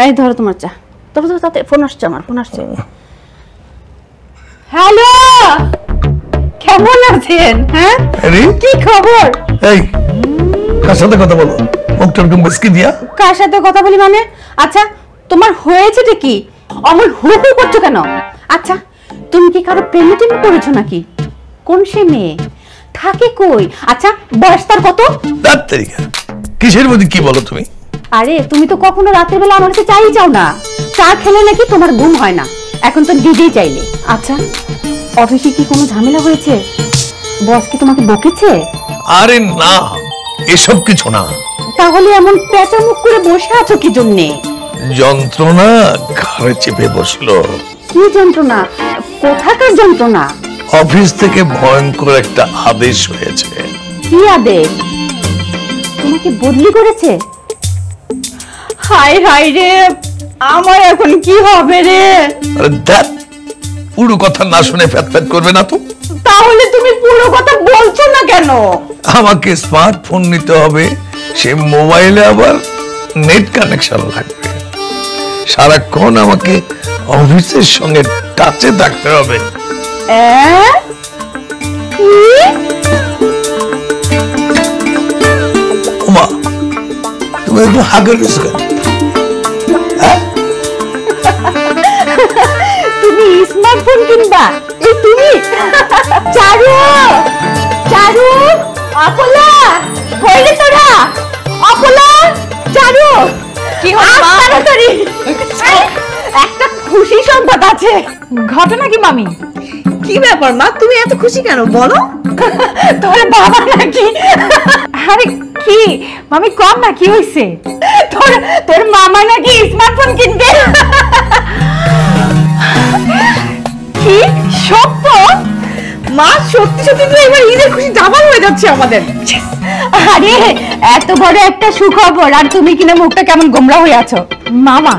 এই ধরো তোমার চা। তবে তো তাতে ফোন আসছে, আমার ফোন আসছে। হ্যালো, কেমন আছেন? হ্যাঁ, কি খবর? এই কার সাথে কথা বলো? মুখটা এরকম বসকি দিয়া। কার সাথে কথা বলি মানে? আচ্ছা তোমার হয়েছেটা কি? অমন হুহু করছো কেন? আচ্ছা তুমি কি কারো প্রেমে টেমে পড়েছো নাকি? কোন সে মেয়ে? থাকে কই? আচ্ছা বয়স তার কত? কিসের মধ্যে কি বলো তুমি? আরে তুমি তো কখনো রাতের বেলা আমার কাছে চাই চাও না। চা খেলে নাকি তোমার ঘুম হয় না, এখন তো নিজেই চাইলে। আচ্ছা অফিসে কি কোনো ঝামেলা হয়েছে? বস কি তোমাকে বকেছে? আরে না, এসব কিছু না। তাহলে এমন পেঁচা মুখ করে বসে আছো কি জন্যে? যন্ত্রণা ঘাড়ে চেপে বসলো। কি যন্ত্রণা? কোথাকার যন্ত্রণা? অফিস থেকে ভয়ঙ্কর একটা আদেশ হয়েছে। কি আদেশ? তোমাকে বদলি করেছে? হায় হায় রে, আমার এখন কি হবে রে? আরে দেখ, পুরো কথা না শুনে ফ্যাত করবে না তো। তাহলে তুমি পুরো কথা বলছো না কেন? আমাকে স্মার্টফোন নিতে হবে, সে মোবাইলে আবার নেট কানেকশন লাগবে। সারাক্ষণ আমাকে অফিসের সঙ্গে টাচে থাকতে হবে। ওমা, তুমি একটু হাগের গেছো কেন? তুমি স্মার্টফোন কিনবা? এই তুমি? চারু, চারু, অপলা, কইলে তোরা? অপলা, চারু, কি হলো মা? তাড়াতাড়ি একটা খুশি সংবাদ আছে। ঘটনা কি মামি? কি ব্যাপার মা, তুমি এত খুশি কেন বলো? তোর বাবা নাকি? আরে কি মামি, কম না কি হইছে? তোর মামা নাকি স্মার্টফোন কিনবে। কি সত্য? মা সত্যি সত্যি তো এবার ঈদের খুশি ডাবল হয়ে যাচ্ছে আমাদের। আরে এত বড় একটা সুখবর আর তুমি কিনা মুখটা কেমন গোমরা হয়ে আছো। মামা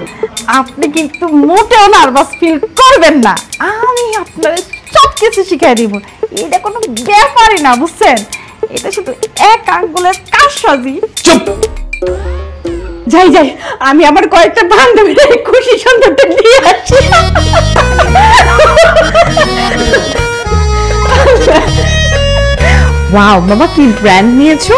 আপনি কিন্তু মোটেও নার্ভাস ফিল করবেন না, আমি আপনার সব কিছু শিখিয়ে দিব। এটা কোনো ব্যাপারই না, বুঝছেন? এটা শুধু এক আঙ্গুলের কারসাজি। চুপ! যাই যাই, আমি আমার কয়েকটা বান্ধবীদের খুশি সংবাদটা নিয়ে আসছি। ওয়াও বাবা, কি ব্র্যান্ড নিয়েছো?